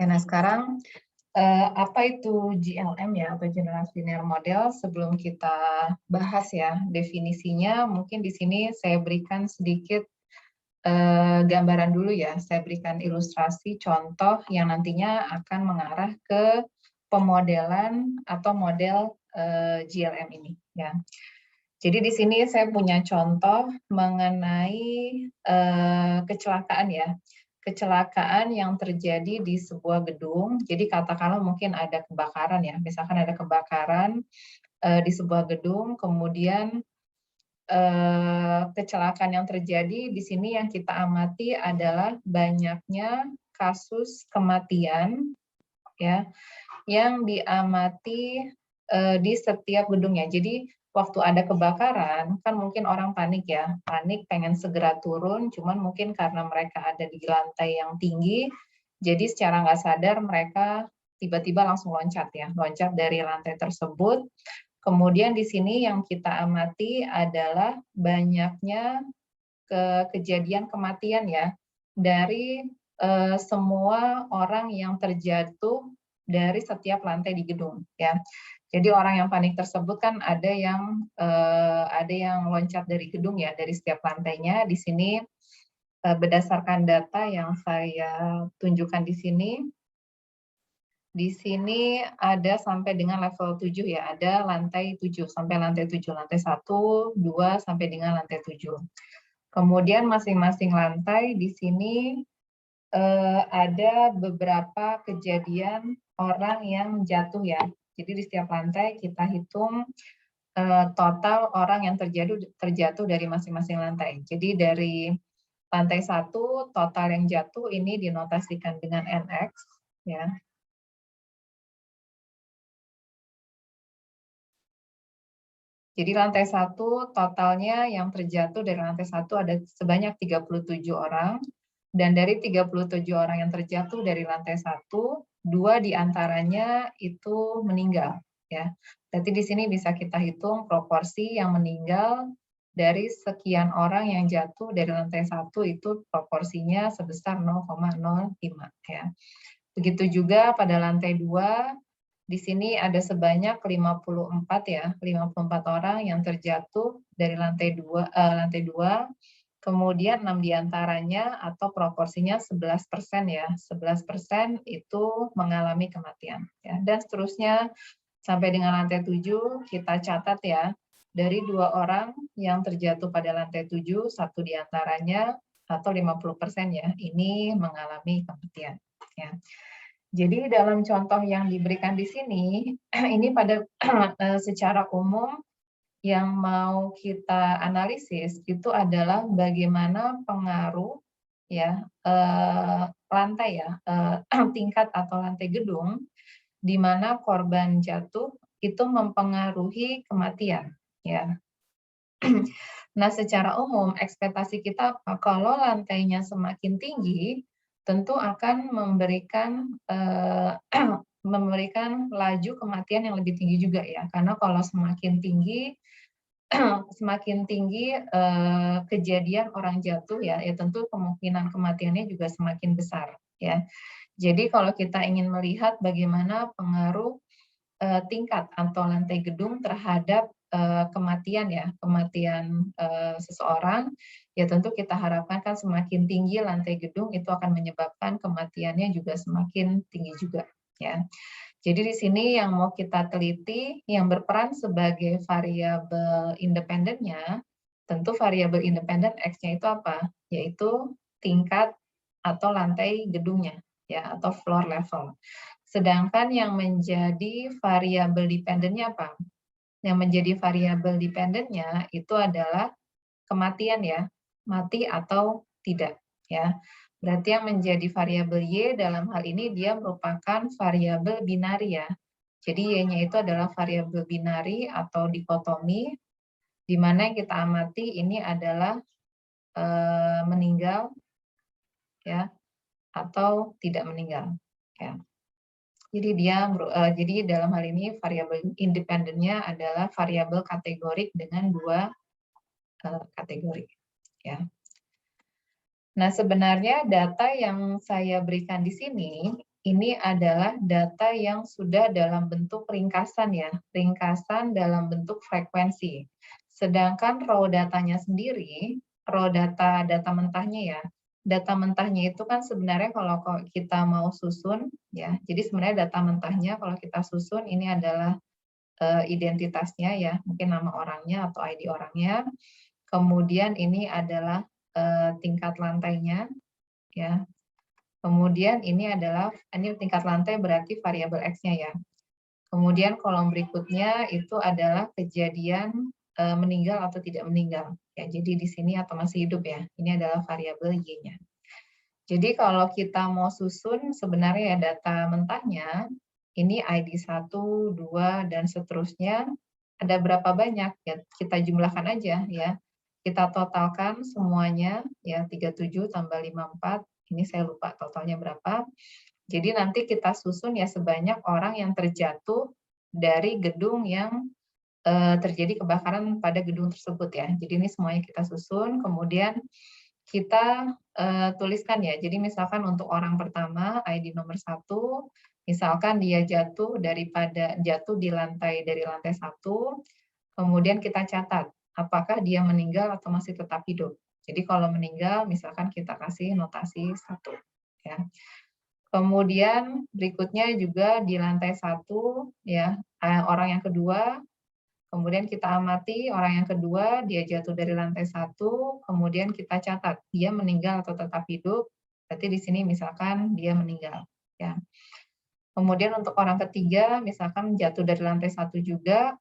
Nah sekarang apa itu GLM ya atau General Linear Model? Sebelum kita bahas ya definisinya, mungkin di sini saya berikan sedikit gambaran dulu ya. Saya berikan ilustrasi contoh yang nantinya akan mengarah ke pemodelan atau model GLM ini ya. Jadi di sini saya punya contoh mengenai kecelakaan ya. Kecelakaan yang terjadi di sebuah gedung. Jadi katakanlah mungkin ada kebakaran ya. Misalkan ada kebakaran di sebuah gedung, kemudian kecelakaan yang terjadi di sini yang kita amati adalah banyaknya kasus kematian ya yang diamati di setiap gedungnya. Jadi waktu ada kebakaran, kan mungkin orang panik ya, panik pengen segera turun, cuman mungkin karena mereka ada di lantai yang tinggi, jadi secara nggak sadar mereka tiba-tiba langsung loncat ya, loncat dari lantai tersebut. Kemudian di sini yang kita amati adalah banyaknya kejadian kematian ya, dari semua orang yang terjatuh dari setiap lantai di gedung ya. Jadi orang yang panik tersebut kan ada yang loncat dari gedung ya, dari setiap lantainya. Di sini berdasarkan data yang saya tunjukkan di sini ada sampai dengan level 7 ya, ada lantai 7 sampai lantai 7, lantai 1, 2 sampai dengan lantai 7. Kemudian masing-masing lantai di sini ada beberapa kejadian orang yang jatuh ya. Jadi di setiap lantai kita hitung total orang yang terjatuh dari masing-masing lantai. Jadi dari lantai 1 total yang jatuh ini dinotasikan dengan NX ya. Jadi lantai 1 totalnya yang terjatuh dari lantai 1 ada sebanyak 37 orang. Dan dari 37 orang yang terjatuh dari lantai 1, 2 diantaranya itu meninggal. Ya. Berarti di sini bisa kita hitung proporsi yang meninggal dari sekian orang yang jatuh dari lantai 1 itu proporsinya sebesar 0,05. Ya. Begitu juga pada lantai 2, di sini ada sebanyak 54 ya, 54 orang yang terjatuh dari lantai 2, kemudian 6 diantaranya atau proporsinya 11% ya, 11% itu mengalami kematian. Ya. Dan seterusnya sampai dengan lantai 7 kita catat ya, dari 2 orang yang terjatuh pada lantai 7, 1 diantaranya atau 50% ya, ini mengalami kematian. Ya. Jadi dalam contoh yang diberikan di sini, ini pada secara umum yang mau kita analisis itu adalah bagaimana pengaruh ya lantai ya tingkat atau lantai gedung di mana korban jatuh itu mempengaruhi kematian ya. Nah, secara umum ekspektasi kita kalau lantainya semakin tinggi tentu akan memberikan memberikan laju kematian yang lebih tinggi juga ya. Karena kalau semakin tinggi kejadian orang jatuh ya tentu kemungkinan kematiannya juga semakin besar ya. Jadi kalau kita ingin melihat bagaimana pengaruh tingkat atau lantai gedung terhadap kematian ya, kematian seseorang, ya tentu kita harapkan kan semakin tinggi lantai gedung itu akan menyebabkan kematiannya juga semakin tinggi juga ya. Jadi di sini yang mau kita teliti yang berperan sebagai variabel independennya, tentu variabel independen X-nya itu apa? Yaitu tingkat atau lantai gedungnya ya atau floor level. Sedangkan yang menjadi variabel dependennya apa? Yang menjadi variabel dependennya itu adalah kematian ya, mati atau tidak ya. Berarti yang menjadi variabel Y dalam hal ini dia merupakan variabel binari ya. Jadi Y-nya itu adalah variabel binari atau dikotomi, di mana yang kita amati ini adalah meninggal ya atau tidak meninggal ya. Jadi dalam hal ini variabel independennya adalah variabel kategorik dengan 2 kategori ya. Nah, sebenarnya data yang saya berikan di sini ini adalah data yang sudah dalam bentuk ringkasan ya, ringkasan dalam bentuk frekuensi. Sedangkan raw datanya sendiri, raw data mentahnya ya, data mentahnya itu kan sebenarnya kalau kita mau susun ya, jadi sebenarnya data mentahnya kalau kita susun ini adalah identitasnya ya, mungkin nama orangnya atau ID orangnya. Kemudian ini adalah tingkat lantainya ya. Kemudian ini tingkat lantai berarti variabel X-nya ya. Kemudian kolom berikutnya itu adalah kejadian meninggal atau tidak meninggal. Ya, jadi di sini atau masih hidup ya. Ini adalah variabel Y-nya. Jadi kalau kita mau susun sebenarnya ya data mentahnya, ini ID 1, 2, dan seterusnya, ada berapa banyak? Ya, kita jumlahkan aja ya. Kita totalkan semuanya, ya 37 tambah 54, ini saya lupa totalnya berapa. Jadi nanti kita susun ya sebanyak orang yang terjatuh dari gedung yang terjadi kebakaran pada gedung tersebut ya. Jadi ini semuanya kita susun, kemudian kita tuliskan ya. Jadi misalkan untuk orang pertama ID nomor 1, misalkan dia jatuh di lantai dari lantai 1, kemudian kita catat apakah dia meninggal atau masih tetap hidup. Jadi kalau meninggal misalkan kita kasih notasi 1 ya. Kemudian berikutnya juga di lantai 1 ya, orang yang kedua. Kemudian kita amati orang yang kedua, dia jatuh dari lantai 1, kemudian kita catat dia meninggal atau tetap hidup. Berarti di sini misalkan dia meninggal. Ya. Kemudian untuk orang ketiga, misalkan jatuh dari lantai 1 juga.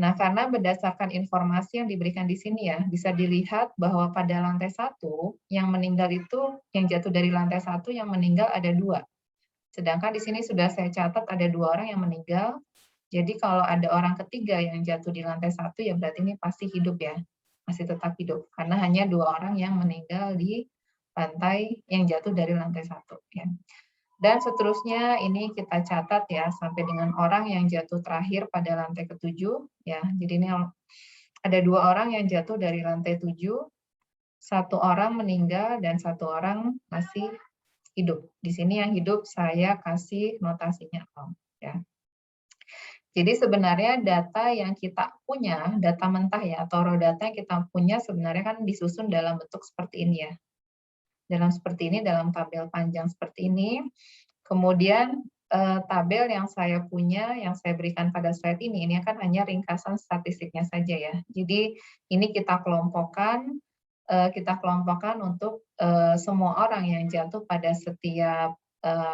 Nah, karena berdasarkan informasi yang diberikan di sini ya, bisa dilihat bahwa pada lantai 1, yang meninggal itu, yang jatuh dari lantai 1, yang meninggal ada 2. Sedangkan di sini sudah saya catat ada 2 orang yang meninggal. Jadi kalau ada orang ketiga yang jatuh di lantai 1, ya berarti ini pasti hidup ya, masih tetap hidup. Karena hanya 2 orang yang meninggal di lantai yang jatuh dari lantai 1. Ya. Dan seterusnya ini kita catat ya, sampai dengan orang yang jatuh terakhir pada lantai ke-7. Ya. Jadi ini ada 2 orang yang jatuh dari lantai 7, 1 orang meninggal dan 1 orang masih hidup. Di sini yang hidup saya kasih notasinya 0. Ya. Jadi sebenarnya data yang kita punya, data mentah ya, atau raw data yang kita punya sebenarnya kan disusun dalam bentuk seperti ini ya. Dalam tabel panjang seperti ini. Kemudian tabel yang saya punya, yang saya berikan pada slide ini kan hanya ringkasan statistiknya saja ya. Jadi ini kita kelompokkan untuk semua orang yang jatuh pada setiap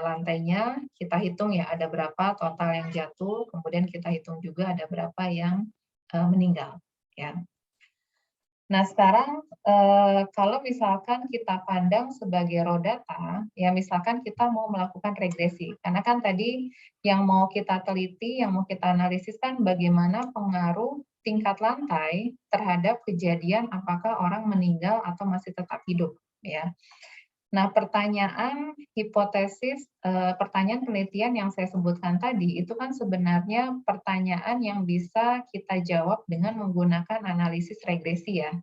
lantainya, kita hitung ya ada berapa total yang jatuh, kemudian kita hitung juga ada berapa yang meninggal. Ya. Nah sekarang kalau misalkan kita pandang sebagai raw data, ya misalkan kita mau melakukan regresi, karena kan tadi yang mau kita teliti, yang mau kita analisis kan bagaimana pengaruh tingkat lantai terhadap kejadian apakah orang meninggal atau masih tetap hidup. Ya. Nah, pertanyaan penelitian yang saya sebutkan tadi, itu kan sebenarnya pertanyaan yang bisa kita jawab dengan menggunakan analisis regresi ya.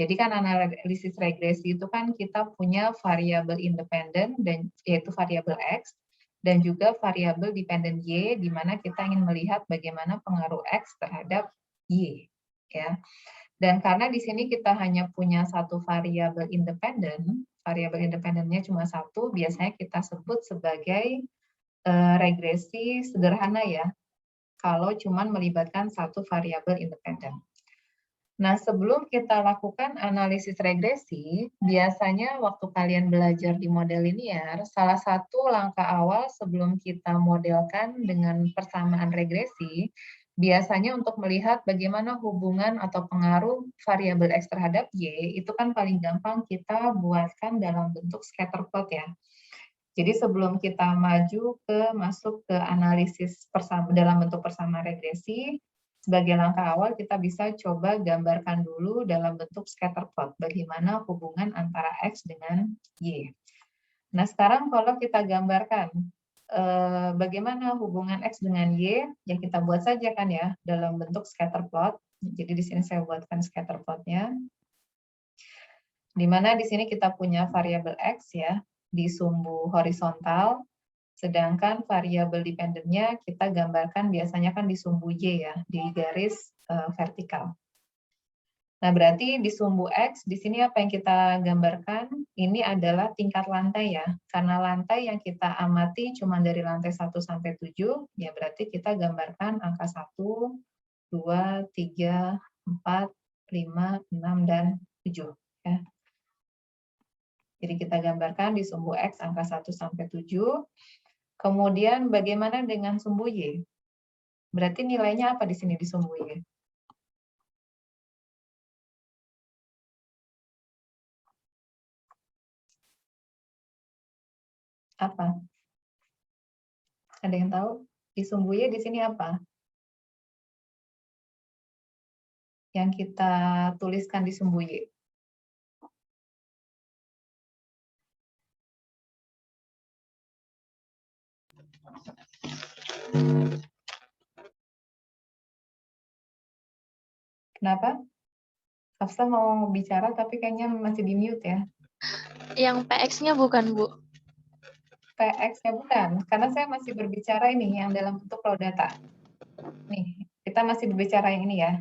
Jadi kan analisis regresi itu kan kita punya variabel independen, yaitu variabel X, dan juga variabel dependen Y, di mana kita ingin melihat bagaimana pengaruh X terhadap Y. Ya. Dan karena di sini kita hanya punya satu variabel independen, variabel independennya cuma satu, biasanya kita sebut sebagai regresi sederhana ya, kalau cuma melibatkan satu variabel independen. Nah, sebelum kita lakukan analisis regresi, biasanya waktu kalian belajar di model linear, salah satu langkah awal sebelum kita modelkan dengan persamaan regresi, biasanya untuk melihat bagaimana hubungan atau pengaruh variabel X terhadap Y, itu kan paling gampang kita buatkan dalam bentuk scatter plot ya. Jadi sebelum kita masuk ke analisis dalam bentuk persamaan regresi, sebagai langkah awal kita bisa coba gambarkan dulu dalam bentuk scatter plot bagaimana hubungan antara X dengan Y. Nah sekarang kalau kita gambarkan bagaimana hubungan X dengan Y, ya kita buat saja kan ya dalam bentuk scatter plot. Jadi di sini saya buatkan scatter plotnya. Di mana di sini kita punya variabel X ya di sumbu horizontal. Sedangkan variabel dependennya kita gambarkan biasanya kan di sumbu Y ya, di garis vertikal. Nah, berarti di sumbu X, di sini apa yang kita gambarkan? Ini adalah tingkat lantai ya. Karena lantai yang kita amati cuma dari lantai 1 sampai 7, ya berarti kita gambarkan angka 1, 2, 3, 4, 5, 6, dan 7. Ya. Jadi kita gambarkan di sumbu X angka 1 sampai 7. Kemudian bagaimana dengan sumbu Y? Berarti nilainya apa di sini di sumbu Y? Apa? Ada yang tahu? Di sumbu Y di sini apa? Yang kita tuliskan di sumbu Y. Kenapa? Hafsa mau bicara tapi kayaknya masih di mute ya. Yang PX-nya bukan, Bu? PX-nya bukan, karena saya masih berbicara ini yang dalam bentuk raw data. Nih, kita masih berbicara yang ini ya.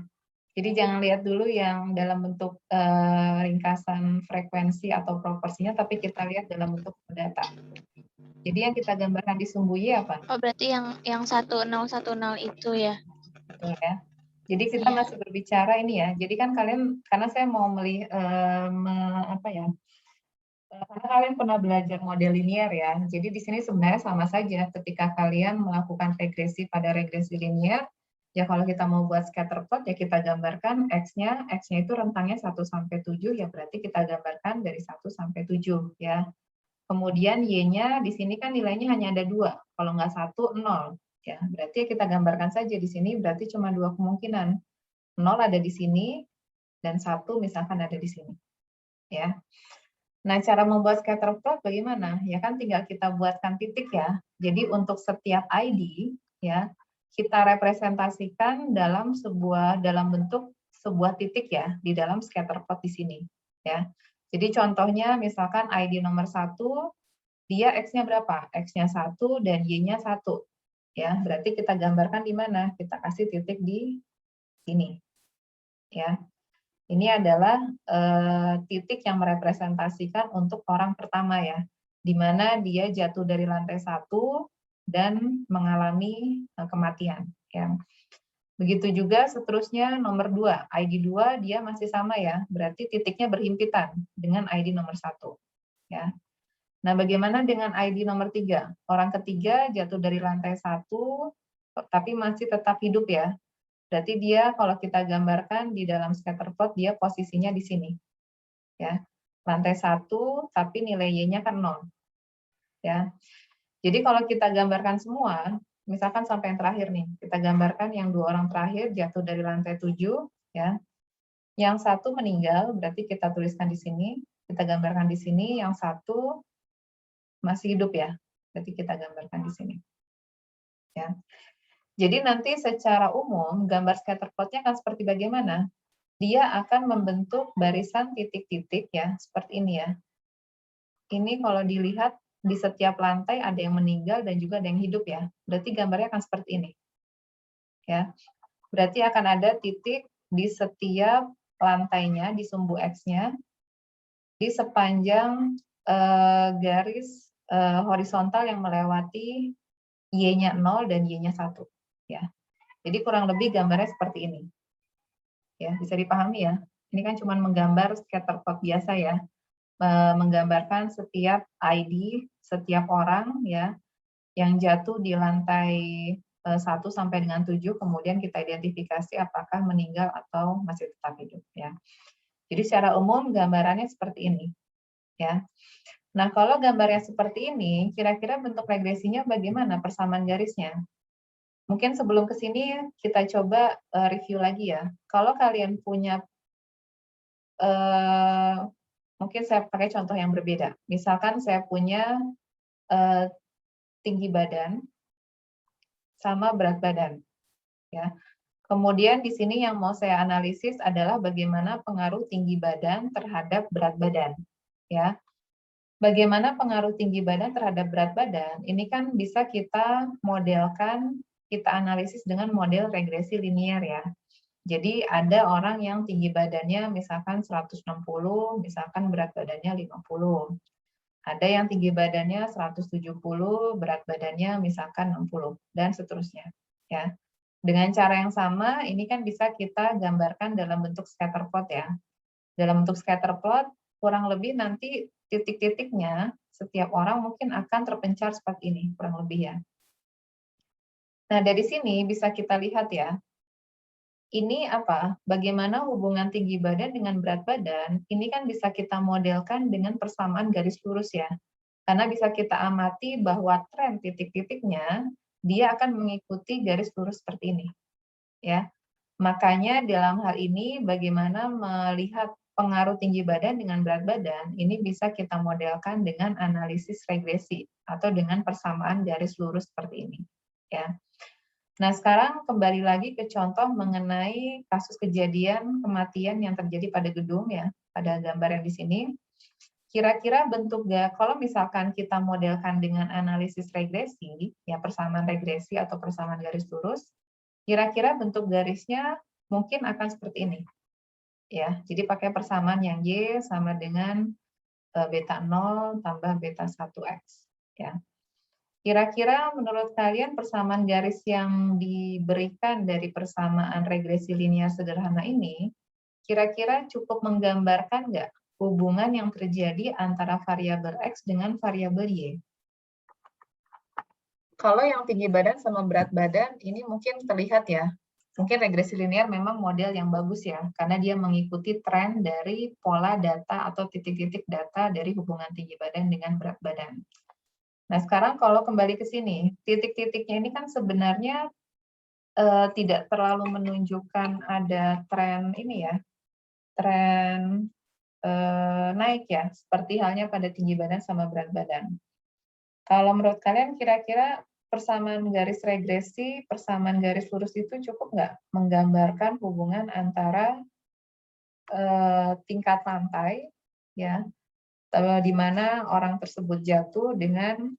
Jadi jangan lihat dulu yang dalam bentuk ringkasan frekuensi atau proporsinya, tapi kita lihat dalam bentuk raw data. Jadi yang kita gambarkan di sumbu Y apa? Oh, berarti yang 1010 itu ya? Betul ya. Jadi kita masih berbicara ini ya. Jadi kan kalian, karena saya mau melihat apa ya? Karena kalian pernah belajar model linear ya. Jadi di sini sebenarnya sama saja ketika kalian melakukan regresi pada regresi linear. Ya kalau kita mau buat scatter plot ya kita gambarkan X-nya itu rentangnya 1 sampai 7 ya berarti kita gambarkan dari 1 sampai 7 ya. Kemudian Y-nya di sini kan nilainya hanya ada 2, kalau nggak 1, 0. Ya, berarti kita gambarkan saja di sini berarti cuma 2 kemungkinan. 0 ada di sini, dan 1 misalkan ada di sini. Ya. Nah, cara membuat scatter plot bagaimana? Ya kan tinggal kita buatkan titik ya. Jadi untuk setiap ID, ya kita representasikan dalam bentuk sebuah titik ya, di dalam scatter plot di sini. Ya. Jadi contohnya misalkan ID nomor 1, dia X-nya berapa? X-nya 1 dan Y-nya 1. Ya, berarti kita gambarkan di mana? Kita kasih titik di sini. Ya. Ini adalah titik yang merepresentasikan untuk orang pertama ya, di mana dia jatuh dari lantai 1 dan mengalami kematian. Ya. Begitu juga seterusnya nomor 2, ID 2 dia masih sama ya, berarti titiknya berhimpitan dengan ID nomor 1. Ya. Nah, bagaimana dengan ID nomor 3? Orang ketiga jatuh dari lantai 1, tapi masih tetap hidup ya. Berarti dia kalau kita gambarkan di dalam scatter plot, dia posisinya di sini. Ya. Lantai 1, tapi nilai Y-nya kan 0. Ya. Jadi kalau kita gambarkan semua, misalkan sampai yang terakhir nih, kita gambarkan yang 2 orang terakhir jatuh dari lantai 7, ya. Yang 1 meninggal, berarti kita tuliskan di sini, kita gambarkan di sini, yang 1 masih hidup ya, berarti kita gambarkan di sini. Ya. Jadi nanti secara umum gambar scatter plot-nya akan seperti bagaimana? Dia akan membentuk barisan titik-titik ya, seperti ini ya. Ini kalau dilihat di setiap lantai ada yang meninggal dan juga ada yang hidup ya. Berarti gambarnya akan seperti ini. Ya. Berarti akan ada titik di setiap lantainya, di sumbu X-nya, di sepanjang garis horizontal yang melewati Y-nya 0 dan Y-nya 1. Ya. Jadi kurang lebih gambarnya seperti ini. Ya, bisa dipahami ya. Ini kan cuma menggambar scatter plot biasa ya. Menggambarkan setiap ID, setiap orang ya yang jatuh di lantai 1 sampai dengan 7, kemudian kita identifikasi apakah meninggal atau masih tetap hidup ya. Jadi secara umum gambarannya seperti ini ya. Nah, kalau gambarnya seperti ini, kira-kira bentuk regresinya bagaimana persamaan garisnya? Mungkin sebelum ke sini kita coba review lagi ya. Kalau kalian punya mungkin saya pakai contoh yang berbeda. Misalkan saya punya tinggi badan sama berat badan. Ya. Kemudian di sini yang mau saya analisis adalah bagaimana pengaruh tinggi badan terhadap berat badan. Ya. Bagaimana pengaruh tinggi badan terhadap berat badan? Ini kan bisa kita modelkan, kita analisis dengan model regresi linier ya. Jadi ada orang yang tinggi badannya misalkan 160, misalkan berat badannya 50. Ada yang tinggi badannya 170, berat badannya misalkan 60, dan seterusnya. Ya. Dengan cara yang sama, ini kan bisa kita gambarkan dalam bentuk scatter plot ya. Dalam bentuk scatter plot, kurang lebih nanti titik-titiknya setiap orang mungkin akan terpencar seperti ini, kurang lebih ya. Nah, dari sini bisa kita lihat ya, ini apa? Bagaimana hubungan tinggi badan dengan berat badan? Ini kan bisa kita modelkan dengan persamaan garis lurus ya. Karena bisa kita amati bahwa tren titik-titiknya dia akan mengikuti garis lurus seperti ini, ya. Makanya dalam hal ini bagaimana melihat pengaruh tinggi badan dengan berat badan, ini bisa kita modelkan dengan analisis regresi atau dengan persamaan garis lurus seperti ini, ya. Nah, sekarang kembali lagi ke contoh mengenai kasus kejadian kematian yang terjadi pada gedung ya, pada gambar yang di sini. Kira-kira kalau misalkan kita modelkan dengan analisis regresi, ya persamaan regresi atau persamaan garis lurus, kira-kira bentuk garisnya mungkin akan seperti ini. Ya, jadi pakai persamaan yang Y sama dengan beta 0 tambah beta 1X. Ya. Kira-kira menurut kalian persamaan garis yang diberikan dari persamaan regresi linear sederhana ini, kira-kira cukup menggambarkan nggak hubungan yang terjadi antara variabel X dengan variabel Y? Kalau yang tinggi badan sama berat badan, ini mungkin terlihat ya. Mungkin regresi linear memang model yang bagus ya, karena dia mengikuti tren dari pola data atau titik-titik data dari hubungan tinggi badan dengan berat badan. Nah, sekarang kalau kembali ke sini, titik-titiknya ini kan sebenarnya tidak terlalu menunjukkan ada tren ini ya, tren naik ya, seperti halnya pada tinggi badan sama berat badan. Kalau menurut kalian kira-kira persamaan garis regresi, persamaan garis lurus itu cukup nggak menggambarkan hubungan antara tingkat lantai, ya, di mana orang tersebut jatuh dengan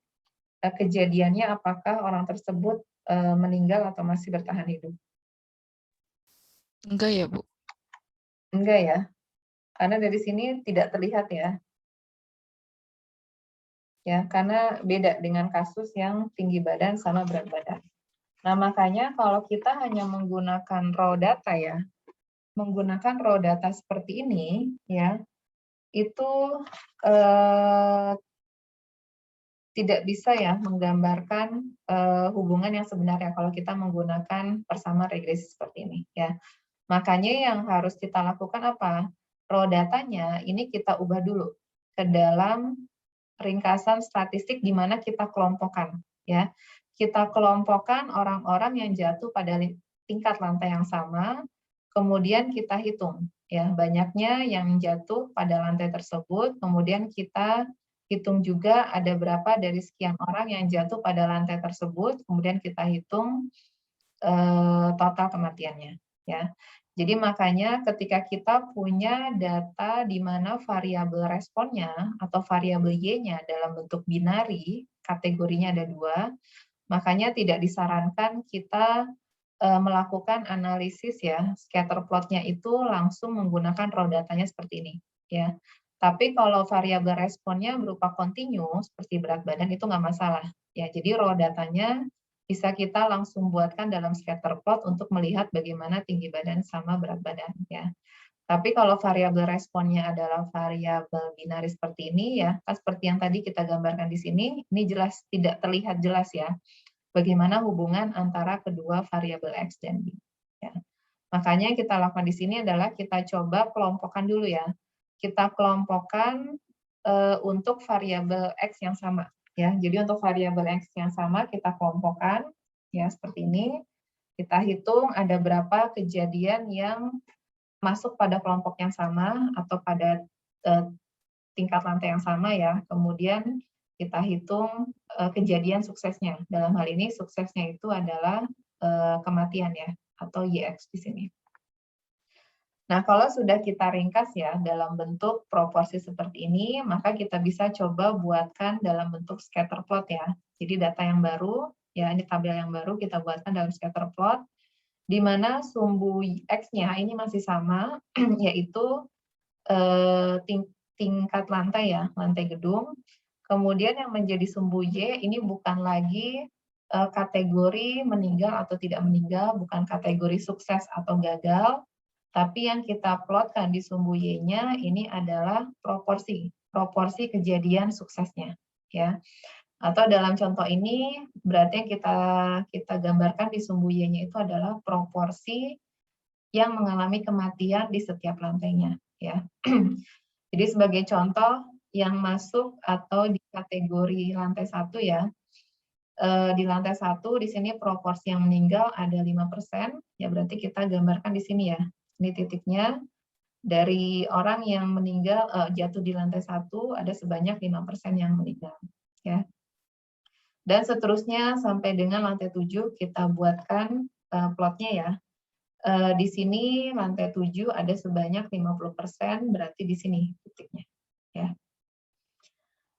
kejadiannya apakah orang tersebut meninggal atau masih bertahan hidup? Enggak ya, Bu? Enggak ya, karena dari sini tidak terlihat ya. Ya, karena beda dengan kasus yang tinggi badan sama berat badan. Nah, makanya kalau kita hanya menggunakan raw data ya, menggunakan raw data seperti ini ya, itu tidak bisa ya menggambarkan hubungan yang sebenarnya kalau kita menggunakan persamaan regresi seperti ini ya. Makanya yang harus kita lakukan apa? Raw datanya ini kita ubah dulu ke dalam ringkasan statistik di mana kita kelompokkan ya. Kita kelompokkan orang-orang yang jatuh pada tingkat lantai yang sama, kemudian kita hitung ya banyaknya yang jatuh pada lantai tersebut, kemudian kita hitung juga ada berapa dari sekian orang yang jatuh pada lantai tersebut, kemudian kita hitung total kematiannya ya. Jadi makanya ketika kita punya data di mana variabel responnya atau variabel Y-nya dalam bentuk binari, kategorinya ada 2, makanya tidak disarankan kita melakukan analisis ya, scatter plot-nya itu langsung menggunakan raw datanya seperti ini ya. Tapi kalau variabel responnya berupa kontinu seperti berat badan itu nggak masalah ya. Jadi raw datanya bisa kita langsung buatkan dalam scatter plot untuk melihat bagaimana tinggi badan sama berat badan ya. Tapi kalau variabel responnya adalah variabel binari seperti ini ya, kan seperti yang tadi kita gambarkan di sini, ini jelas tidak terlihat jelas ya bagaimana hubungan antara kedua variabel X dan Y. Ya. Makanya yang kita lakukan di sini adalah kita coba kelompokkan dulu ya. Kita kelompokkan untuk variabel X yang sama. Ya, jadi untuk variabel X yang sama kita kelompokkan ya seperti ini. Kita hitung ada berapa kejadian yang masuk pada kelompok yang sama atau pada tingkat lantai yang sama ya. Kemudian kita hitung kejadian suksesnya. Dalam hal ini suksesnya itu adalah kematian ya atau YX di sini. Nah, kalau sudah kita ringkas ya dalam bentuk proporsi seperti ini, maka kita bisa coba buatkan dalam bentuk scatter plot ya. Jadi data yang baru, ya ini tabel yang baru kita buatkan dalam scatter plot, di mana sumbu X-nya ini masih sama, yaitu tingkat lantai ya, lantai gedung. Kemudian yang menjadi sumbu Y ini bukan lagi kategori meninggal atau tidak meninggal, bukan kategori sukses atau gagal, tapi yang kita plotkan di sumbu Y-nya ini adalah proporsi kejadian suksesnya, ya. Atau dalam contoh ini berarti yang kita gambarkan di sumbu Y-nya itu adalah proporsi yang mengalami kematian di setiap lantainya, ya. Jadi sebagai contoh yang masuk atau di kategori lantai 1 ya, di lantai 1 di sini proporsi yang meninggal ada 5%, ya berarti kita gambarkan di sini ya. Ini titiknya, dari orang yang meninggal jatuh di lantai 1 ada sebanyak 5% yang meninggal, ya. Dan seterusnya sampai dengan lantai 7 kita buatkan plotnya ya. Di sini lantai 7 ada sebanyak 50%, berarti di sini titiknya, ya.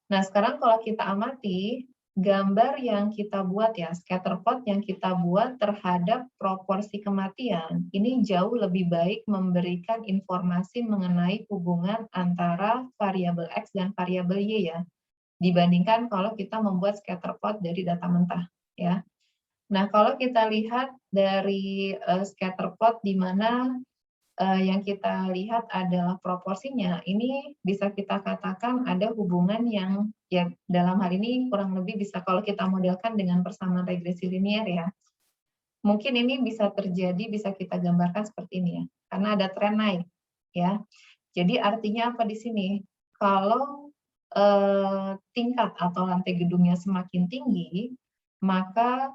Nah, sekarang kalau kita amati gambar yang kita buat ya, scatter plot yang kita buat terhadap proporsi kematian, ini jauh lebih baik memberikan informasi mengenai hubungan antara variabel X dan variabel Y ya, dibandingkan kalau kita membuat scatter plot dari data mentah ya. Nah, kalau kita lihat dari scatter plot di mana yang kita lihat adalah proporsinya, ini bisa kita katakan ada hubungan yang ya dalam hal ini kurang lebih bisa kalau kita modelkan dengan persamaan regresi linear ya. Mungkin ini bisa terjadi, bisa kita gambarkan seperti ini ya, karena ada tren naik ya. Jadi artinya apa di sini? Kalau tingkat atau lantai gedungnya semakin tinggi, maka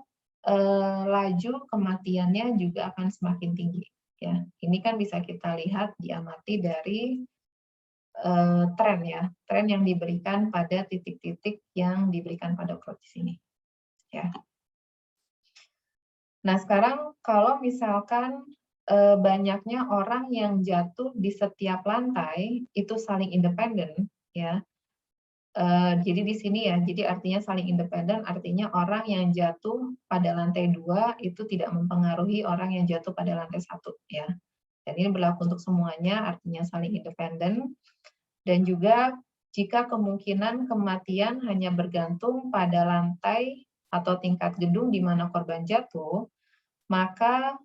laju kematiannya juga akan semakin tinggi. Ya, ini kan bisa kita lihat diamati dari tren ya, tren yang diberikan pada titik-titik yang diberikan pada plot di sini. Ya. Nah sekarang kalau misalkan banyaknya orang yang jatuh di setiap lantai itu saling independen, ya. Jadi di sini ya, jadi artinya saling independen, artinya orang yang jatuh pada lantai 2 itu tidak mempengaruhi orang yang jatuh pada lantai 1 ya. Dan ini berlaku untuk semuanya, artinya saling independen. Dan juga jika kemungkinan kematian hanya bergantung pada lantai atau tingkat gedung di mana korban jatuh, maka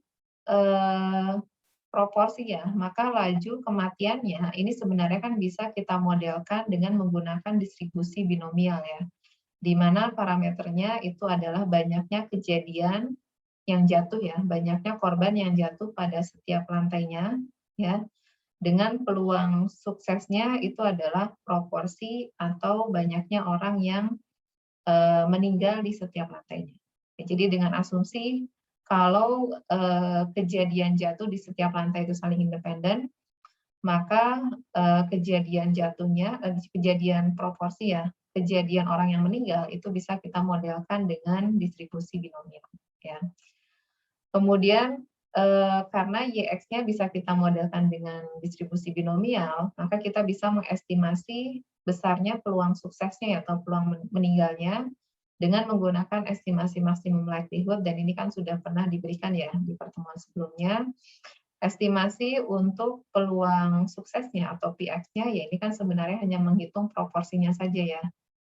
proporsi ya, maka laju kematiannya ini sebenarnya kan bisa kita modelkan dengan menggunakan distribusi binomial ya, di mana parameternya itu adalah banyaknya kejadian yang jatuh ya, banyaknya korban yang jatuh pada setiap lantainya ya, dengan peluang suksesnya itu adalah proporsi atau banyaknya orang yang meninggal di setiap lantainya. Jadi dengan asumsi kalau kejadian jatuh di setiap lantai itu saling independen, maka kejadian jatuhnya, kejadian proporsi ya, kejadian orang yang meninggal itu bisa kita modelkan dengan distribusi binomial. Ya. Kemudian karena YX-nya bisa kita modelkan dengan distribusi binomial, maka kita bisa mengestimasi besarnya peluang suksesnya atau peluang meninggalnya dengan menggunakan estimasi maksimum likelihood, dan ini kan sudah pernah diberikan ya di pertemuan sebelumnya. Estimasi untuk peluang suksesnya atau PX-nya ya ini kan sebenarnya hanya menghitung proporsinya saja ya.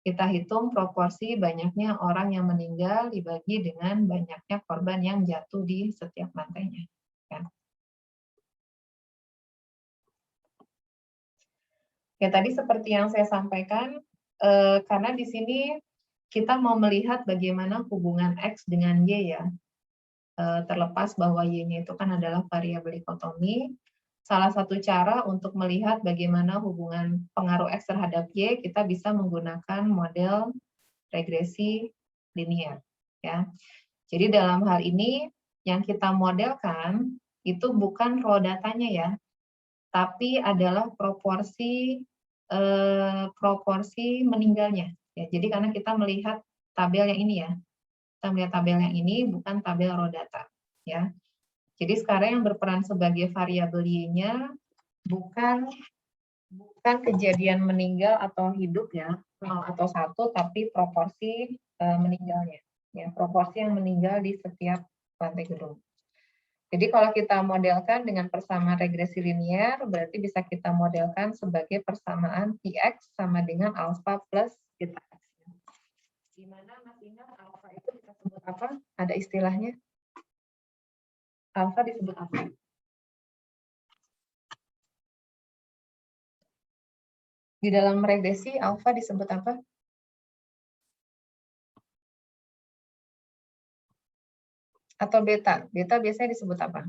Kita hitung proporsi banyaknya orang yang meninggal dibagi dengan banyaknya korban yang jatuh di setiap lantainya. Ya. Ya tadi seperti yang saya sampaikan, karena di sini kita mau melihat bagaimana hubungan X dengan Y ya. Terlepas bahwa Y-nya itu kan adalah variabel dikotomi, salah satu cara untuk melihat bagaimana hubungan pengaruh X terhadap Y, kita bisa menggunakan model regresi linear. Ya. Jadi dalam hal ini yang kita modelkan itu bukan raw datanya ya, tapi adalah proporsi meninggalnya. Ya, jadi karena kita melihat tabel yang ini ya, kita melihat tabel yang ini bukan tabel raw data. Ya. Jadi sekarang yang berperan sebagai variabel Y-nya bukan kejadian meninggal atau hidup ya, 0 atau 1, tapi proporsi meninggalnya. Ya, proporsi yang meninggal di setiap lantai gedung. Jadi kalau kita modelkan dengan persamaan regresi linear, berarti bisa kita modelkan sebagai persamaan Px sama dengan alfa plus beta x. Di mana Mas ingat alfa itu kita sebut apa? Ada istilahnya? Alfa disebut apa? Di dalam regresi, alfa disebut apa? Atau beta? Beta biasanya disebut apa?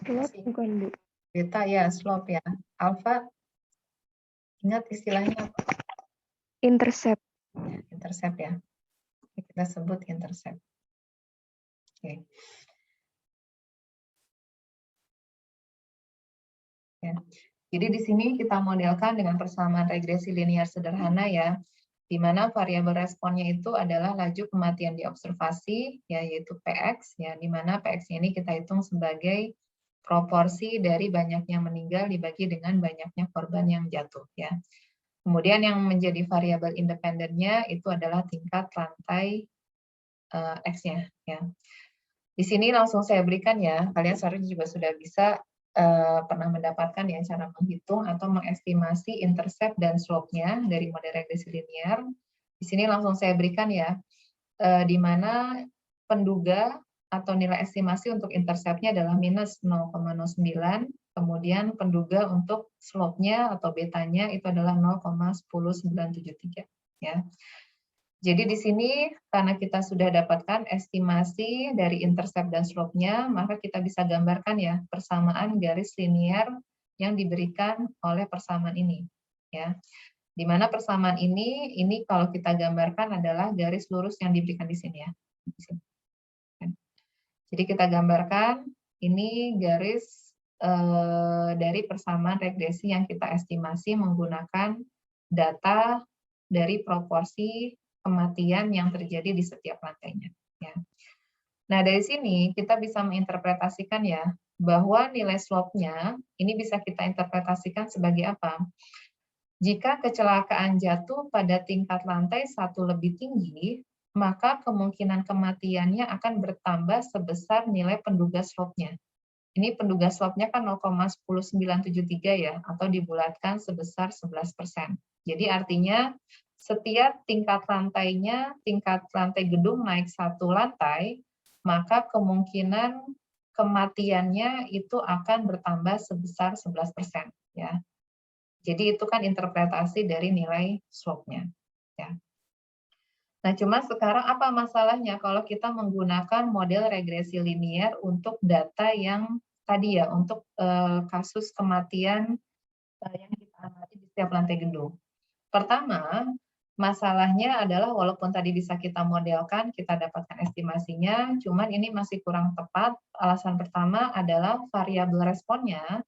Slope bukan, Bu? Beta ya, slope ya. Alfa, ingat istilahnya apa? Intercept. Ya, intercept ya. Kita sebut intercept. Oke. Ya. Jadi di sini kita modelkan dengan persamaan regresi linear sederhana ya, di mana variabel responnya itu adalah laju kematian di observasi, ya, yaitu Px, ya, di mana Px ini kita hitung sebagai proporsi dari banyaknya meninggal dibagi dengan banyaknya korban yang jatuh. Ya. Kemudian yang menjadi variabel independennya itu adalah tingkat lantai X-nya. Ya. Di sini langsung saya berikan ya, kalian seharusnya juga sudah bisa pernah mendapatkan ya cara menghitung atau mengestimasi intercept dan slope-nya dari model regresi linear. Di sini langsung saya berikan ya, di mana penduga atau nilai estimasi untuk intercept-nya adalah minus 0,09, kemudian penduga untuk slope-nya atau betanya itu adalah 0,10973. Ya. Jadi di sini karena kita sudah dapatkan estimasi dari intercept dan slope-nya, maka kita bisa gambarkan ya persamaan garis linear yang diberikan oleh persamaan ini. Ya, di mana persamaan ini kalau kita gambarkan adalah garis lurus yang diberikan di sini ya. Jadi kita gambarkan ini garis dari persamaan regresi yang kita estimasi menggunakan data dari proporsi kematian yang terjadi di setiap lantainya. Ya. Nah, dari sini kita bisa menginterpretasikan ya, bahwa nilai slope-nya ini bisa kita interpretasikan sebagai apa? Jika kecelakaan jatuh pada tingkat lantai 1 lebih tinggi, maka kemungkinan kematiannya akan bertambah sebesar nilai penduga slope-nya. Ini penduga slope-nya kan 0,10973 ya, atau dibulatkan sebesar 11%. Jadi artinya setiap tingkat lantainya, tingkat lantai gedung naik 1 lantai, maka kemungkinan kematiannya itu akan bertambah sebesar 11%. Ya. Jadi itu kan interpretasi dari nilai slope-nya. Ya. Nah, cuma sekarang apa masalahnya kalau kita menggunakan model regresi linear untuk data yang tadi ya, untuk kasus kematian yang kita amati di setiap lantai gedung. Pertama, masalahnya adalah walaupun tadi bisa kita modelkan, kita dapatkan estimasinya, cuman ini masih kurang tepat. Alasan pertama adalah variabel responnya,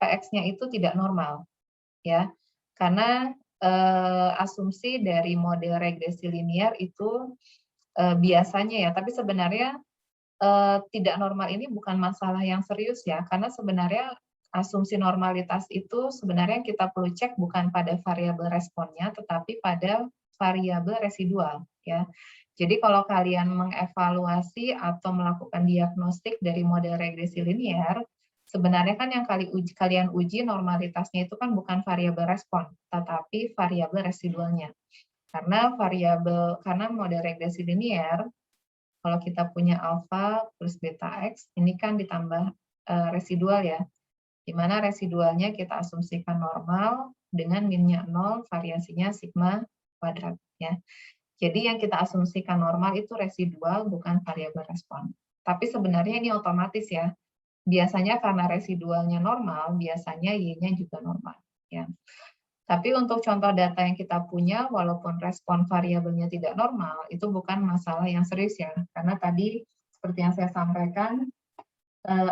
Px-nya itu tidak normal. Ya, karena asumsi dari model regresi linear itu biasanya ya, tapi sebenarnya tidak normal ini bukan masalah yang serius ya, karena sebenarnya asumsi normalitas itu sebenarnya kita perlu cek bukan pada variabel responnya, tetapi pada variabel residual ya. Jadi kalau kalian mengevaluasi atau melakukan diagnostik dari model regresi linear, sebenarnya kan yang kalian uji normalitasnya itu kan bukan variabel respon, tetapi variabel residualnya. Karena model regresi linear, kalau kita punya alfa plus beta x, ini kan ditambah residual ya, di mana residualnya kita asumsikan normal dengan minnya 0, variasinya sigma kuadrat ya. Jadi yang kita asumsikan normal itu residual, bukan variabel respon. Tapi sebenarnya ini otomatis ya. Biasanya karena residualnya normal, biasanya Y-nya juga normal. Ya. Tapi untuk contoh data yang kita punya, walaupun respon variabelnya tidak normal, itu bukan masalah yang serius ya. Karena tadi, seperti yang saya sampaikan,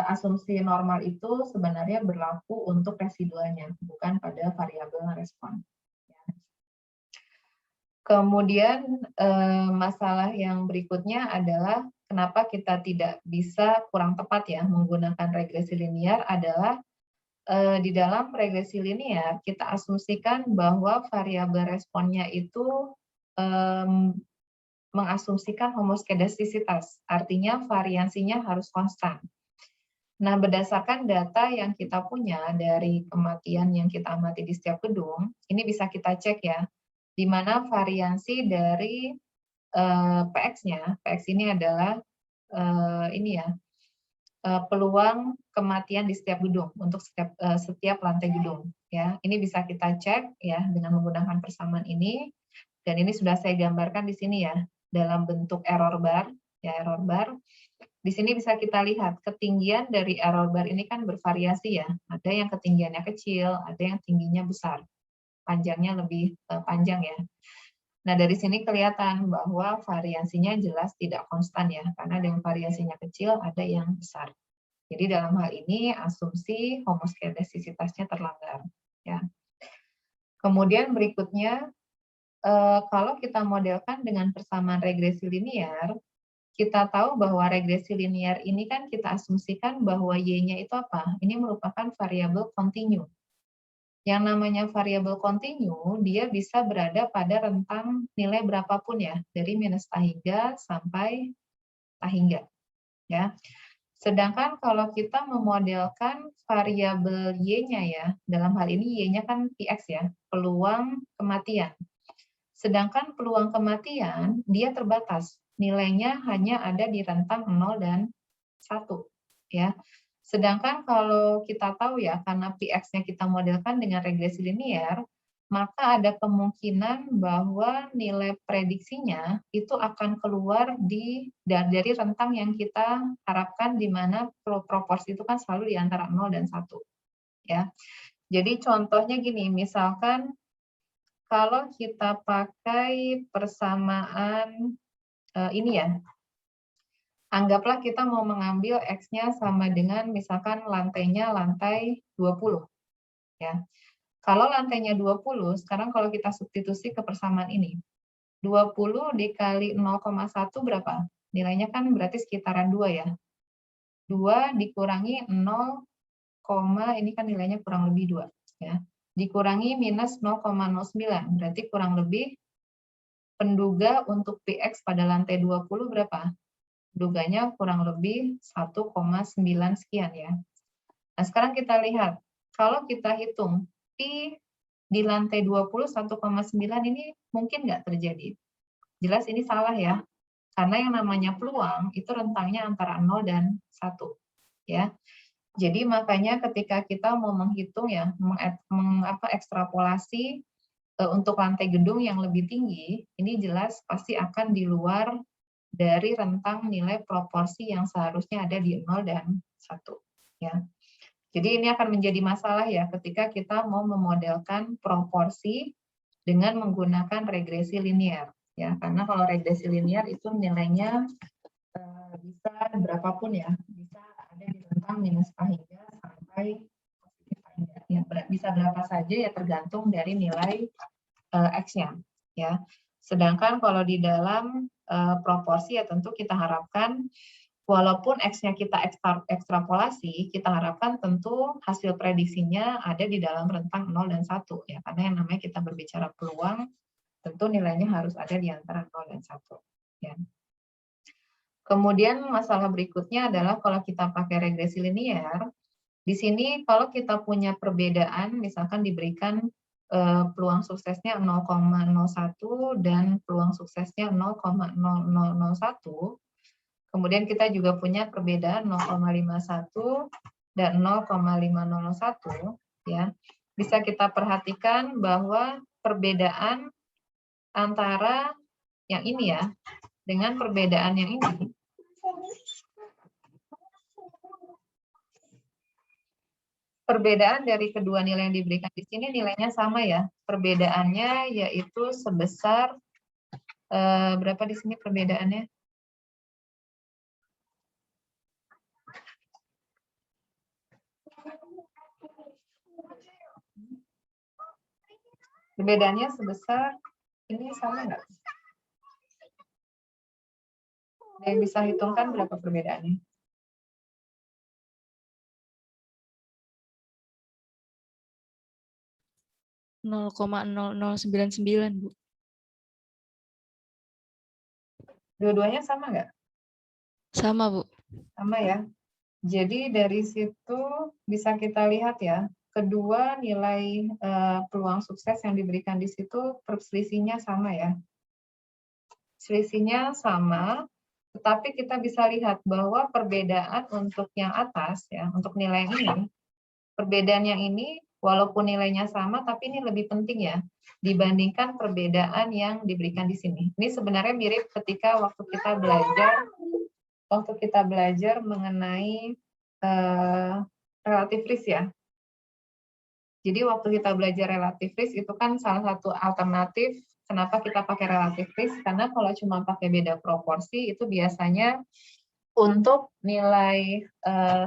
asumsi normal itu sebenarnya berlaku untuk residualnya, bukan pada variabel respon. Kemudian masalah yang berikutnya adalah kenapa kita tidak bisa kurang tepat ya menggunakan regresi linear adalah di dalam regresi linear kita asumsikan bahwa variabel responnya itu mengasumsikan homoskedastisitas, artinya variansinya harus konstan. Nah, berdasarkan data yang kita punya dari kematian yang kita amati di setiap gedung, ini bisa kita cek ya, di mana variansi dari PX-nya, PX ini adalah peluang kematian di setiap gedung untuk setiap lantai gedung. Ya, ini bisa kita cek ya dengan menggunakan persamaan ini, dan ini sudah saya gambarkan di sini ya dalam bentuk error bar, ya error bar. Di sini bisa kita lihat ketinggian dari error bar ini kan bervariasi ya. Ada yang ketinggiannya kecil, ada yang tingginya besar, panjangnya lebih panjang ya. Nah, dari sini kelihatan bahwa variasinya jelas tidak konstan ya, karena ada yang variasinya kecil, ada yang besar. Jadi dalam hal ini asumsi homoskedastisitasnya terlanggar. Ya. Kemudian berikutnya, kalau kita modelkan dengan persamaan regresi linear, kita tahu bahwa regresi linear ini kan kita asumsikan bahwa Y-nya itu apa? Ini merupakan variabel kontinu. Yang namanya variabel kontinu, dia bisa berada pada rentang nilai berapapun ya, dari minus tahingga sampai tahingga. Ya. Sedangkan kalau kita memodelkan variabel Y-nya ya, dalam hal ini Y-nya kan Px ya, peluang kematian. Sedangkan peluang kematian, dia terbatas. Nilainya hanya ada di rentang 0 dan 1. Ya. Sedangkan kalau kita tahu ya, karena Px-nya kita modelkan dengan regresi linear, maka ada kemungkinan bahwa nilai prediksinya itu akan keluar dari rentang yang kita harapkan, di mana proporsi itu kan selalu di antara 0 dan 1. Ya. Jadi contohnya gini, misalkan kalau kita pakai persamaan ini ya, anggaplah kita mau mengambil X-nya sama dengan misalkan lantainya lantai 20. Ya. Kalau lantainya 20, sekarang kalau kita substitusi ke persamaan ini, 20 dikali 0,1 berapa? Nilainya kan berarti sekitaran 2 ya. 2 dikurangi 0, ini kan nilainya kurang lebih 2. Ya. Dikurangi minus 0,09, berarti kurang lebih penduga untuk PX pada lantai 20 berapa? Duganya kurang lebih 1,9 sekian ya. Nah, sekarang kita lihat, kalau kita hitung Pi di lantai 20 1,9 ini mungkin nggak terjadi. Jelas ini salah ya, karena yang namanya peluang itu rentangnya antara 0 dan 1. Ya. Jadi makanya ketika kita mau menghitung ya, ekstrapolasi untuk lantai gedung yang lebih tinggi, ini jelas pasti akan di luar dari rentang nilai proporsi yang seharusnya ada di 0 dan 1. Ya. Jadi ini akan menjadi masalah ya ketika kita mau memodelkan proporsi dengan menggunakan regresi linear. Ya, karena kalau regresi linear itu nilainya bisa berapapun ya, bisa ada di rentang minus tahingga sampai positif tahingga. Ya, bisa berapa saja ya tergantung dari nilai X-nya. Ya. Sedangkan kalau di dalam proporsi ya tentu kita harapkan walaupun X-nya kita ekstrapolasi, kita harapkan tentu hasil prediksinya ada di dalam rentang 0 dan 1. Ya, karena yang namanya kita berbicara peluang, tentu nilainya harus ada di antara 0 dan 1. Ya. Kemudian masalah berikutnya adalah kalau kita pakai regresi linear, di sini kalau kita punya perbedaan, misalkan diberikan peluang suksesnya 0,01 dan peluang suksesnya 0,0001, kemudian kita juga punya perbedaan 0,51 dan 0,501, ya. Bisa kita perhatikan bahwa perbedaan antara yang ini ya dengan perbedaan yang ini, perbedaan dari kedua nilai yang diberikan di sini nilainya sama ya. Perbedaannya yaitu sebesar berapa di sini perbedaannya? Perbedaannya sebesar Ini sama nggak? Ada yang bisa hitungkan berapa perbedaannya? Nol 0,0099, Bu. Dua-duanya sama nggak? Sama, Bu. Sama ya. Jadi dari situ bisa kita lihat ya, kedua nilai peluang sukses yang diberikan di situ selisihnya sama ya. Selisihnya sama, tetapi kita bisa lihat bahwa perbedaan untuk yang atas ya, untuk nilai ini, perbedaan yang ini walaupun nilainya sama, tapi ini lebih penting ya dibandingkan perbedaan yang diberikan di sini. Ini sebenarnya mirip ketika waktu kita belajar mengenai relative risk ya. Jadi waktu kita belajar relative risk itu kan salah satu alternatif kenapa kita pakai relative risk, karena kalau cuma pakai beda proporsi itu biasanya untuk nilai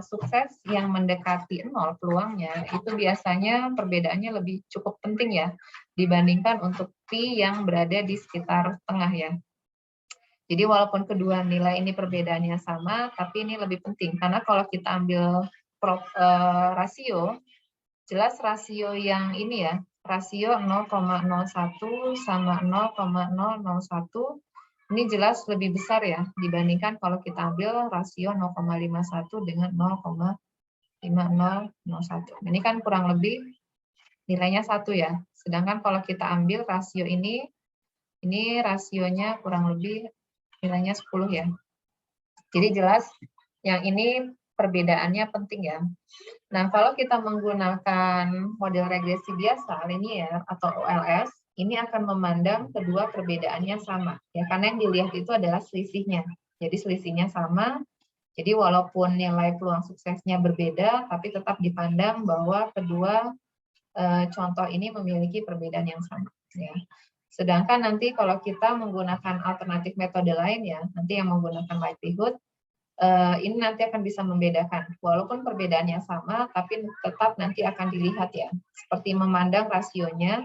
sukses yang mendekati 0 peluangnya itu biasanya perbedaannya lebih cukup penting ya dibandingkan untuk P yang berada di sekitar tengah ya. Jadi walaupun kedua nilai ini perbedaannya sama, tapi ini lebih penting karena kalau kita ambil rasio, jelas rasio yang ini ya, rasio 0,01 sama 0,001 ini jelas lebih besar ya dibandingkan kalau kita ambil rasio 0,51 dengan 0,5001. Ini kan kurang lebih nilainya 1 ya. Sedangkan kalau kita ambil rasio ini rasionya kurang lebih nilainya 10 ya. Jadi jelas yang ini perbedaannya penting ya. Nah, kalau kita menggunakan model regresi biasa, linear atau OLS, ini akan memandang kedua perbedaannya sama. Ya, karena yang dilihat itu adalah selisihnya. Jadi selisihnya sama, jadi walaupun nilai peluang suksesnya berbeda, tapi tetap dipandang bahwa kedua contoh ini memiliki perbedaan yang sama. Ya. Sedangkan nanti kalau kita menggunakan alternatif metode lain ya, nanti yang menggunakan likelihood, ini nanti akan bisa membedakan. Walaupun perbedaannya sama, tapi tetap nanti akan dilihat ya. Seperti memandang rasionya,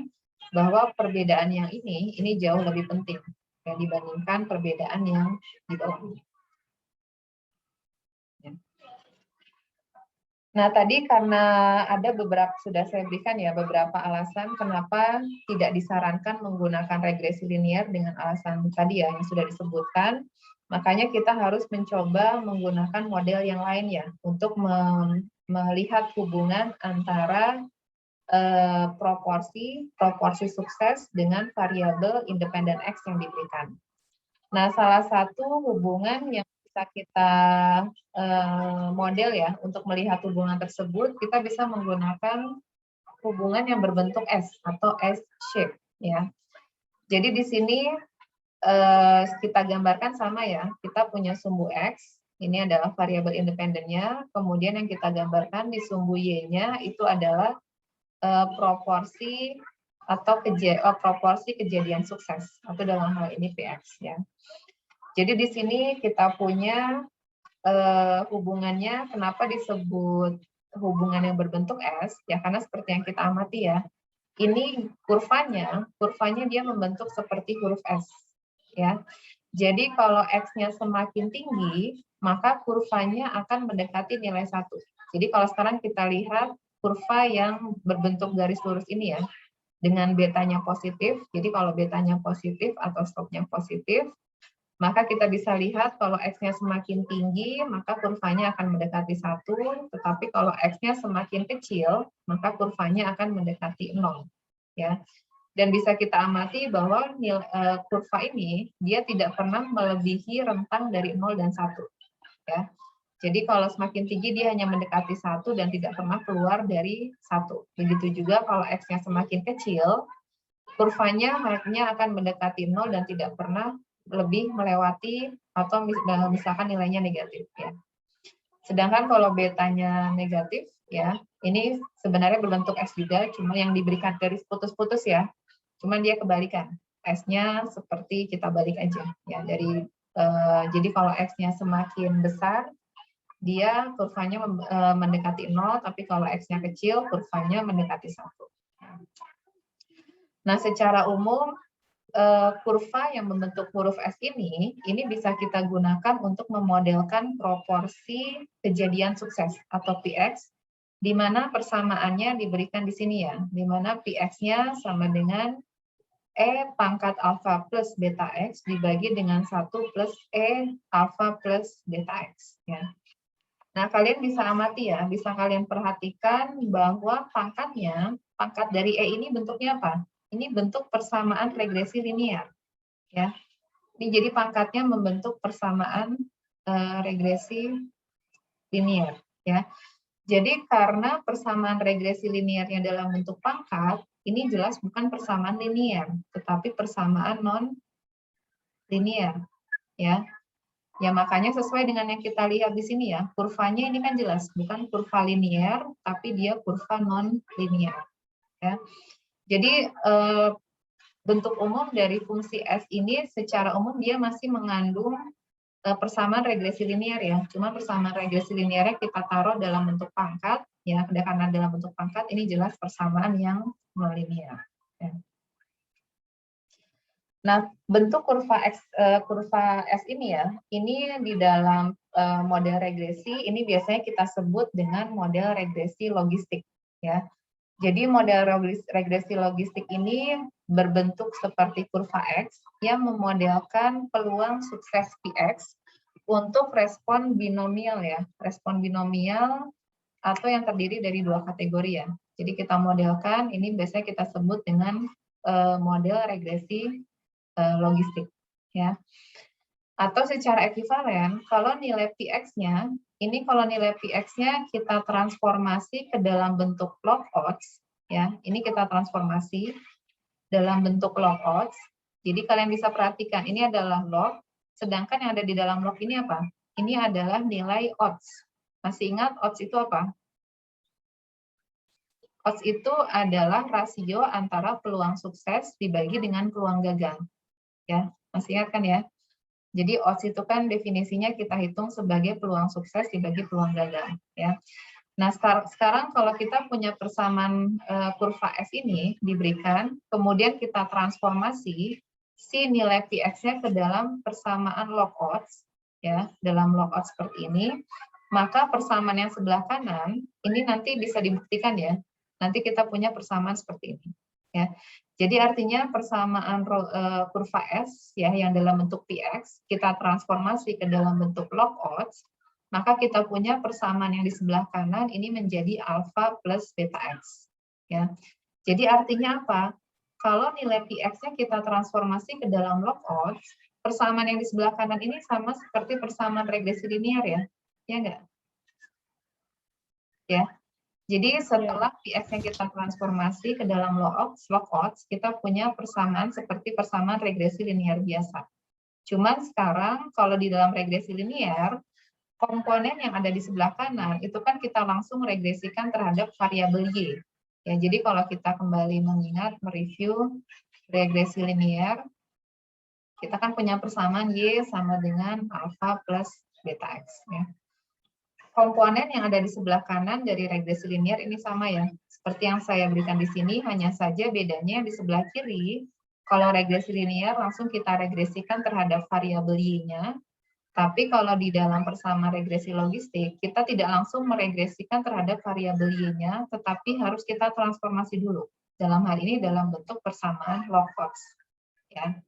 bahwa perbedaan yang ini jauh lebih penting ya, dibandingkan perbedaan yang di bawah. Ya. Nah, tadi karena ada beberapa, sudah saya berikan ya beberapa alasan kenapa tidak disarankan menggunakan regresi linear dengan alasan tadi ya yang sudah disebutkan. Makanya kita harus mencoba menggunakan model yang lain ya untuk melihat hubungan antara proporsi sukses dengan variabel independen X yang diberikan. Nah, salah satu hubungan yang bisa kita model ya untuk melihat hubungan tersebut, kita bisa menggunakan hubungan yang berbentuk S atau S-shape ya. Jadi di sini kita gambarkan sama ya, kita punya sumbu X, ini adalah variabel independennya, kemudian yang kita gambarkan di sumbu Y-nya itu adalah proporsi atau proporsi kejadian sukses, atau dalam hal ini PX ya. Jadi di sini kita punya hubungannya, kenapa disebut hubungan yang berbentuk S, ya karena seperti yang kita amati ya, ini kurvanya dia membentuk seperti huruf S. Ya, jadi kalau X-nya semakin tinggi, maka kurvanya akan mendekati nilai 1. Jadi kalau sekarang kita lihat kurva yang berbentuk garis lurus ini ya, dengan betanya positif, jadi kalau betanya positif atau stopnya positif, maka kita bisa lihat kalau X-nya semakin tinggi, maka kurvanya akan mendekati 1, tetapi kalau X-nya semakin kecil, maka kurvanya akan mendekati 0. Ya. Dan bisa kita amati bahwa kurva ini dia tidak pernah melebihi rentang dari 0 dan 1. Ya. Jadi kalau semakin tinggi dia hanya mendekati 1 dan tidak pernah keluar dari 1. Begitu juga kalau X-nya semakin kecil, kurvanya akan mendekati 0 dan tidak pernah lebih melewati atau misalkan nilainya negatif. Ya. Sedangkan kalau betanya negatif, ya ini sebenarnya berbentuk S juga, cuma yang diberikan garis putus-putus ya. Cuman dia kebalikan, S-nya seperti kita balik aja ya dari jadi kalau X-nya semakin besar dia kurvanya mendekati 0, tapi kalau X-nya kecil kurvanya mendekati 1. Nah, secara umum kurva yang membentuk huruf S ini bisa kita gunakan untuk memodelkan proporsi kejadian sukses atau PX, di mana persamaannya diberikan di sini ya, di mana PX-nya sama dengan E pangkat alfa plus beta X dibagi dengan 1 plus E alfa plus beta X. Ya. Nah, kalian bisa amati ya, bisa kalian perhatikan bahwa pangkatnya, pangkat dari E ini bentuknya apa? Ini bentuk persamaan regresi linear. Ya. Ini jadi pangkatnya membentuk persamaan regresi linear. Ya. Jadi karena persamaan regresi linearnya dalam bentuk pangkat, ini jelas bukan persamaan linear, tetapi persamaan non-linear. Ya. Ya, makanya sesuai dengan yang kita lihat di sini ya, kurvanya ini kan jelas, bukan kurva linear, tapi dia kurva non-linear. Ya. Jadi, bentuk umum dari fungsi S ini secara umum dia masih mengandung persamaan regresi linear ya. Cuma persamaan regresi linearnya kita taruh dalam bentuk pangkat, ya, karena dalam bentuk pangkat ini jelas persamaan yang non-linear. Ya. Nah, bentuk kurva S ini ya, ini di dalam model regresi ini biasanya kita sebut dengan model regresi logistik ya. Jadi model regresi logistik ini berbentuk seperti kurva X yang memodelkan peluang sukses PX untuk respon binomial ya, respon binomial atau yang terdiri dari dua kategori ya. Jadi kita modelkan ini biasanya kita sebut dengan model regresi logistik ya. Atau secara ekivalen kalau nilai PX-nya ini kalau nilai PX-nya kita transformasi ke dalam bentuk log odds ya. Ini kita transformasi dalam bentuk log odds. Jadi kalian bisa perhatikan ini adalah log, sedangkan yang ada di dalam log ini apa? Ini adalah nilai odds. Masih ingat odds itu apa? Odds itu adalah rasio antara peluang sukses dibagi dengan peluang gagal. Ya, masih ingat kan ya? Jadi odds itu kan definisinya kita hitung sebagai peluang sukses dibagi peluang gagal. Ya. Nah sekarang kalau kita punya persamaan kurva S ini diberikan, kemudian kita transformasi si nilai PX-nya ke dalam persamaan log odds, ya, dalam log odds seperti ini, maka persamaan yang sebelah kanan ini nanti bisa dibuktikan ya. Nanti kita punya persamaan seperti ini. Ya. Jadi artinya persamaan kurva S ya yang dalam bentuk PX kita transformasi ke dalam bentuk log odds, maka kita punya persamaan yang di sebelah kanan ini menjadi alfa plus beta X. Ya. Jadi artinya apa? Kalau nilai PX-nya kita transformasi ke dalam log odds, persamaan yang di sebelah kanan ini sama seperti persamaan regresi linear ya. Ya enggak? Ya. Jadi setelah PX yang kita transformasi ke dalam log odds, kita punya persamaan seperti persamaan regresi linear biasa. Cuman sekarang kalau di dalam regresi linear, komponen yang ada di sebelah kanan itu kan kita langsung regresikan terhadap variabel Y. Ya, jadi kalau kita kembali mengingat, mereview regresi linear, kita kan punya persamaan Y sama dengan alfa plus beta X. Ya. Komponen yang ada di sebelah kanan dari regresi linear ini sama ya. Seperti yang saya berikan di sini, hanya saja bedanya di sebelah kiri, kalau regresi linear langsung kita regresikan terhadap variabel Y-nya, tapi kalau di dalam persamaan regresi logistik, kita tidak langsung meregresikan terhadap variabel Y-nya, tetapi harus kita transformasi dulu. Dalam hal ini dalam bentuk persamaan log odds. Ya.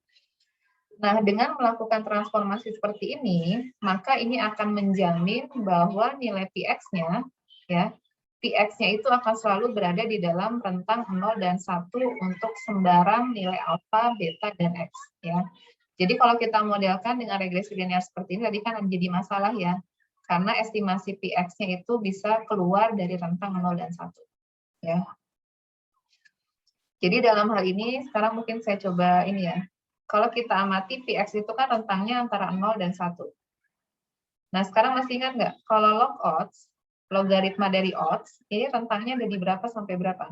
Nah, dengan melakukan transformasi seperti ini, maka ini akan menjamin bahwa nilai PX-nya, ya, PX-nya itu akan selalu berada di dalam rentang 0 dan 1 untuk sembarang nilai alfa, beta, dan X. Ya. Jadi kalau kita modelkan dengan regresi linear seperti ini, tadi kan menjadi masalah ya, karena estimasi PX-nya itu bisa keluar dari rentang 0 dan 1. Ya. Jadi dalam hal ini, sekarang mungkin saya coba ini ya, kalau kita amati PX itu kan rentangnya antara 0 dan 1. Nah, sekarang masih ingat nggak? Kalau log odds, logaritma dari odds, ini rentangnya dari berapa sampai berapa?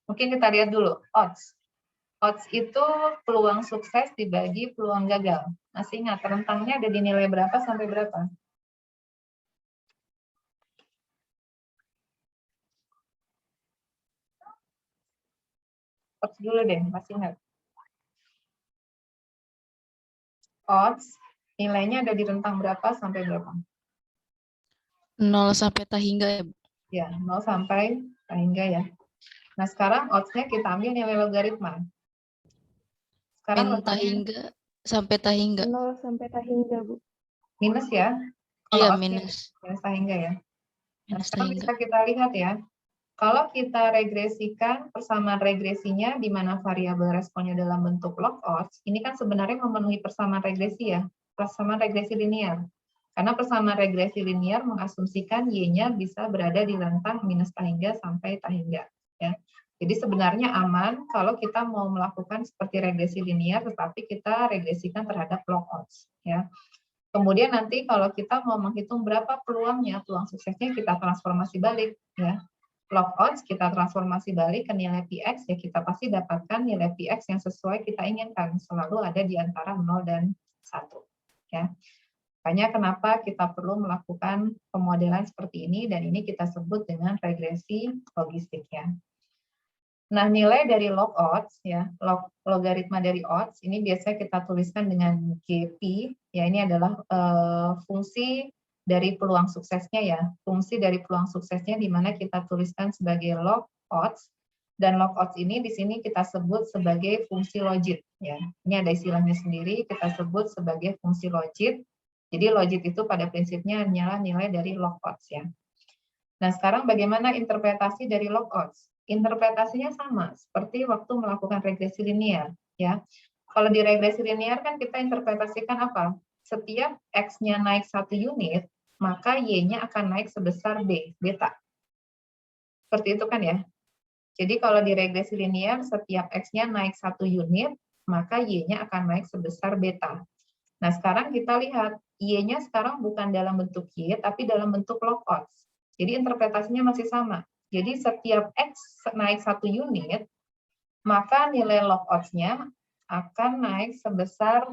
Mungkin kita lihat dulu, odds. Odds itu peluang sukses dibagi peluang gagal. Masih ingat, rentangnya ada di nilai berapa sampai berapa? odds dulu deh, masih ingat. Odds, nilainya ada di rentang berapa sampai berapa? 0 sampai tak hingga ya, Bu. Ya, 0 sampai tak hingga ya. Nah, sekarang odds-nya kita ambil nilai logaritma. Sekarang Min tak letaknya hingga sampai tak hingga. 0 sampai tak hingga, Bu. minus ya. Kalau Iya, odds-nya minus. minus tak hingga ya. Nah, Minus tak sekarang hingga. bisa kita lihat ya. Kalau kita regresikan persamaan regresinya di mana variabel responnya dalam bentuk log odds, ini kan sebenarnya memenuhi persamaan regresi ya, persamaan regresi linear. Karena persamaan regresi linear mengasumsikan y-nya bisa berada di rentang minus tak hingga sampai tak hingga. Ya. Jadi sebenarnya aman kalau kita mau melakukan seperti regresi linear, tetapi kita regresikan terhadap log odds. Ya. Kemudian nanti kalau kita mau menghitung berapa peluangnya, peluang suksesnya kita transformasi balik. Ya. Log odds kita transformasi balik ke nilai Px, ya kita pasti dapatkan nilai Px yang sesuai kita inginkan, selalu ada di antara 0 dan 1. Ya. Makanya kenapa kita perlu melakukan pemodelan seperti ini, dan ini kita sebut dengan regresi logistik ya. Nah, nilai dari log odds, ya, logaritma dari odds, ini biasanya kita tuliskan dengan GP, ya ini adalah fungsi dari peluang suksesnya ya, fungsi dari peluang suksesnya di mana kita tuliskan sebagai log odds, dan log odds ini di sini kita sebut sebagai fungsi logit ya. Ini ada istilahnya sendiri, kita sebut sebagai fungsi logit. Jadi logit itu pada prinsipnya hanyalah nilai dari log odds ya. Nah, sekarang bagaimana interpretasi dari log odds? Interpretasinya sama seperti waktu melakukan regresi linear ya. Kalau di regresi linear kan kita interpretasikan apa? Setiap X-nya naik 1 unit, maka Y-nya akan naik sebesar B, beta. Seperti itu kan ya. Jadi kalau di regresi linear, setiap X-nya naik 1 unit, maka Y-nya akan naik sebesar beta. Nah, sekarang kita lihat, Y-nya sekarang bukan dalam bentuk Y, tapi dalam bentuk log odds. Jadi interpretasinya masih sama. Jadi setiap X naik 1 unit, maka nilai log odds-nya akan naik sebesar